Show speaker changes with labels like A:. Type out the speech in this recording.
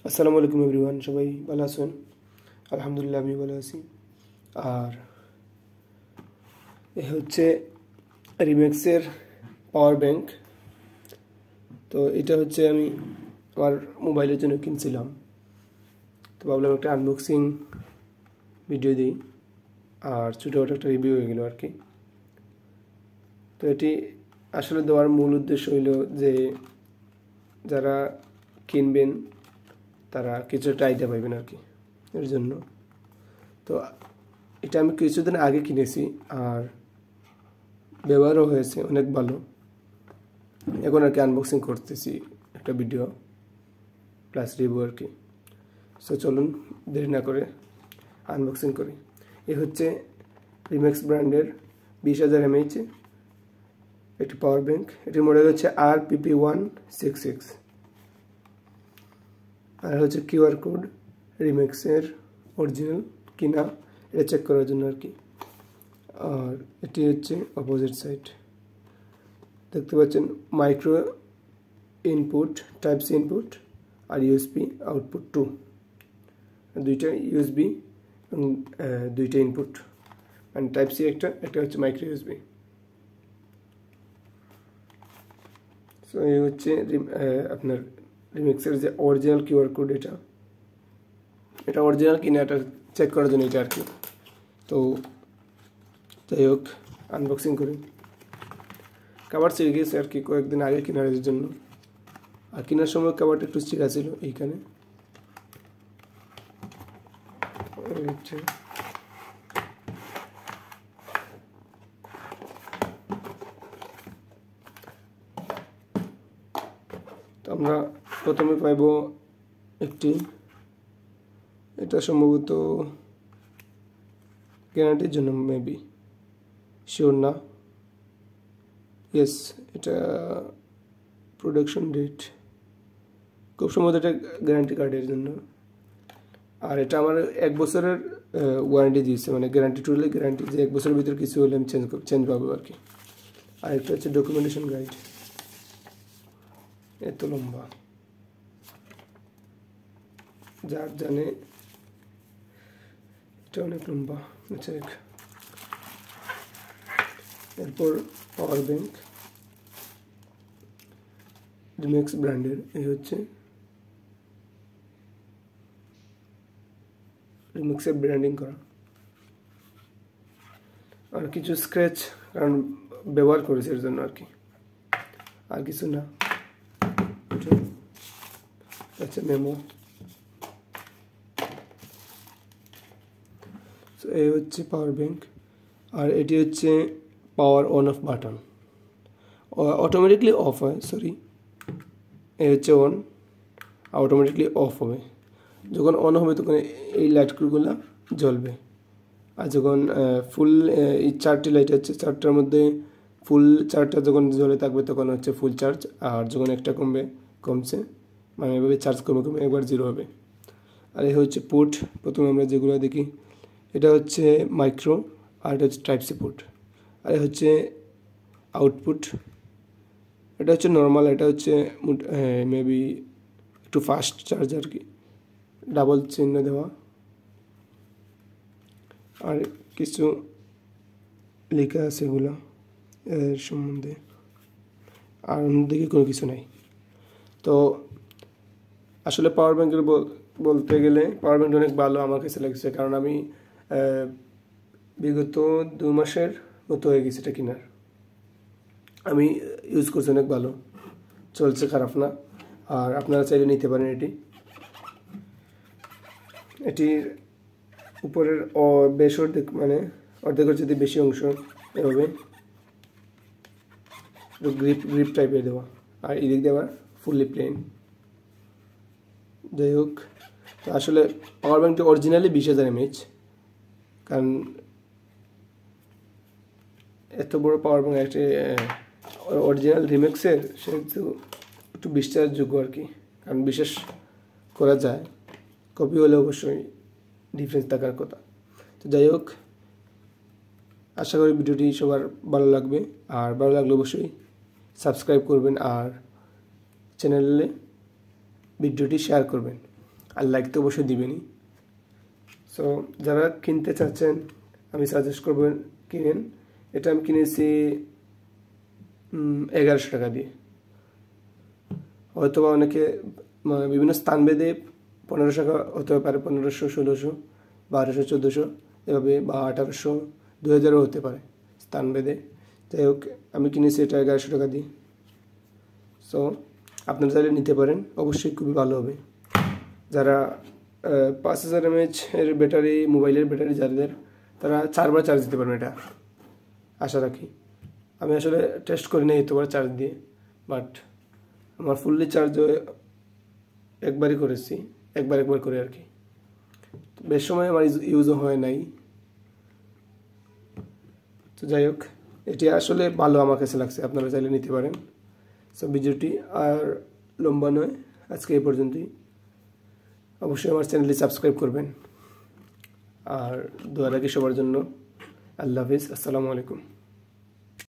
A: আসসালামু আলাইকুম এভরিওয়ান, সবাই ভালো আছেন? আলহামদুলিল্লাহ আমি ভালো আছি। আর এ হচ্ছে রিম্যাক্সের পাওয়ার ব্যাংক। তো এটা হচ্ছে আমি আমার মোবাইলের জন্য কিনছিলাম, তো ভাবলাম একটা আনবক্সিং ভিডিও দিই আর ছোটোখাটো একটা রিভিউ হয়ে গেল আর কি। তো এটি আসলে দেওয়ার মূল উদ্দেশ্য হইল যে যারা কিনবেন তারা কিছু একটা আইডিয়া পাইবেন আর কি, এর জন্য। তো এটা আমি কিছুদিন আগে কিনেছি আর ব্যবহারও হয়েছে অনেক ভালো। এখন আর কি আনবক্সিং করতেছি, একটা ভিডিও প্লাস রিভিউ আর কি। সো চলুন দেরি না করে আনবক্সিং করি। এ হচ্ছে রিম্যাক্স ব্র্যান্ডের 20,000 mAh একটি পাওয়ার ব্যাংক। এটির মডেল হচ্ছে RPP166 আর হচ্ছে কিউআর কোড রিম্যাক্সের অরিজিনাল কিনা এটা চেক করার জন্য আর কি। আর এটি হচ্ছে অপোজিট সাইড, দেখতে পাচ্ছেন micro input, type C input আর ইউএসবি আউটপুট 2, দুইটা ইউএসবি এবং দুইটা ইনপুট, মানে টাইপ সি একটা হচ্ছে মাইক্রো ইউএসবি। সো এই হচ্ছে আপনার রিম্যাক্সের যে অরিজিনাল কিউআর কোড, এটা অরিজিনাল কিনা এটা চেক করার জন্য এটা আর কি। তো যাই হোক আনবক্সিং করি। কাভার ছিঁড়ে গিয়েছে আর কি কয়েকদিন আগে কেনার জন্য, আর কেনার সময় কাভারটা একটু ছিঁড়া ছিল এইখানে। তো আমরা প্রথমে পাইব একটি, এটা সম্ভবত গ্যারান্টির জন্য, মেবি শিওর না। ইয়েস, এটা প্রোডাকশন ডেট, খুব সম্ভবত এটা গ্যারান্টি কার্ডের জন্য। আর এটা আমার 1 বছরের ওয়ারেন্টি দিয়েছে, মানে গ্যারান্টি টুলে গ্যারান্টি যে 1 বছরের ভিতরে কিছু হলে আমি চেঞ্জ পাবো আর কি। আর একটা হচ্ছে ডকুমেন্টেশন গাইড, এত লম্বা, যার জানে এটা অনেক লম্বা। আচ্ছা, এরপর পাওয়ার ব্যাংক রিম্যাক্স ব্র্যান্ডের, এই হচ্ছে রিম্যাক্সের ব্র্যান্ডিং করা। আর কিছু স্ক্র্যাচ, কারণ ব্যবহার করেছে এর জন্য আর কি, আর কিছু না। আচ্ছা, মেমো। তো এই হচ্ছে পাওয়ার ব্যাংক, আর এটি হচ্ছে power on of button, automatically of হয়, সরি, এই হচ্ছে অন, অটোমেটিকলি অফ হবে। যখন অন হবে তখন এই লাইটগুলো জ্বলবে, আর যখন ফুল এই 4টি লাইট আছে, 4টার মধ্যে ফুল 4টা যখন জ্বলে থাকবে তখন হচ্ছে ফুল চার্জ, আর যখন একটা কমছে মানে এভাবে চার্জ কমে একবার 0 হবে। আর এই হচ্ছে পোর্ট, প্রথমে আমরা যেগুলো দেখি এটা হচ্ছে মাইক্রো, আর এটা হচ্ছে টাইপ সি পোর্ট, আর এটা হচ্ছে আউটপুট, এটা হচ্ছে নর্মাল, এটা হচ্ছে মেবি একটু ফাস্ট চার্জ আর কি, ডাবল চিহ্ন দেওয়া। আর কিছু লেখা আছে এগুলো এর সম্বন্ধে, আর অন্যদিকে কোনো কিছু নাই। তো আসলে পাওয়ার ব্যাংকের বলতে গেলে পাওয়ার ব্যাংকটা অনেক ভালো আমার কাছে লাগছে, কারণ আমি বিগত 2 মাসের মতো হয়ে গেছে এটা কেনার। আমি ইউজ করছি, অনেক ভালো চলছে, খারাপ না। আর আপনারা চাইলে নিতে পারেন এটি। এটির উপরের বেশ অর্ধেক, মানে অর্ধেকের যদি বেশি অংশ এভাবে গ্রিপ টাইপের দেওয়া, আর এদিক দেওয়া ফুললি প্লেন। যাই হোক, তো আসলে পাওয়ার ব্যাংকটা অরিজিনালি 20,000 mAh, কারণ এত বড় পাওয়ার ব্যাংক একটা অরিজিনাল রিম্যাক্সের, সেহেতু একটু বিশ্বাসযোগ্য আর কি, কারণ বিশ্বাস করা যায়। কপি হলে অবশ্যই ডিফারেন্স থাকার কথা। তো যাই হোক, আশা করি ভিডিওটি সবার ভালো লাগবে, আর ভালো লাগলে অবশ্যই সাবস্ক্রাইব করবেন আর চ্যানেলে ভিডিওটি শেয়ার করবেন। আর লাইক তো অবশ্যই দিবেনই। সো যারা কিনতে চাচ্ছেন আমি সাজেস্ট করব কিনেন। এটা আমি কিনেছি 1100 টাকা দিয়ে। হয়তো বা অনেকে বিভিন্ন স্থান ভেদে 1500 টাকা হতে পারে, 1500, 1600, 1200, 1400 এভাবে, বা 1800, 2000ও হতে পারে স্থান ভেদে। যাই হোক, আমি কিনেছি এটা 1100 টাকা দিয়ে। সো আপনারা চাইলে নিতে পারেন, অবশ্যই খুবই ভালো হবে। যারা 5000 mAh এর ব্যাটারি, মোবাইলের ব্যাটারি যাদের, তারা 4 বার চার্জ দিতে পারবেন এটা, আশা রাখি। আমি আসলে টেস্ট করি না এতবার চার্জ দিয়ে, বাট আমার ফুললি চার্জ একবারই করেছি, একবার করে আর কি। বেশ সময় আমার ইউজও হয় নাই। তো যাই হোক, এটি আসলে ভালো আমার কাছে লাগছে, আপনারা চাইলে নিতে পারেন। সো ভিডিওটি আর লম্বা নয়, আজকে এই পর্যন্তই। অবশ্যই আমার চ্যানেলটি সাবস্ক্রাইব করবেন, আর দোয়া রাখি সবার জন্য। আল্লাহ হাফিজ, আসসালামু আলাইকুম।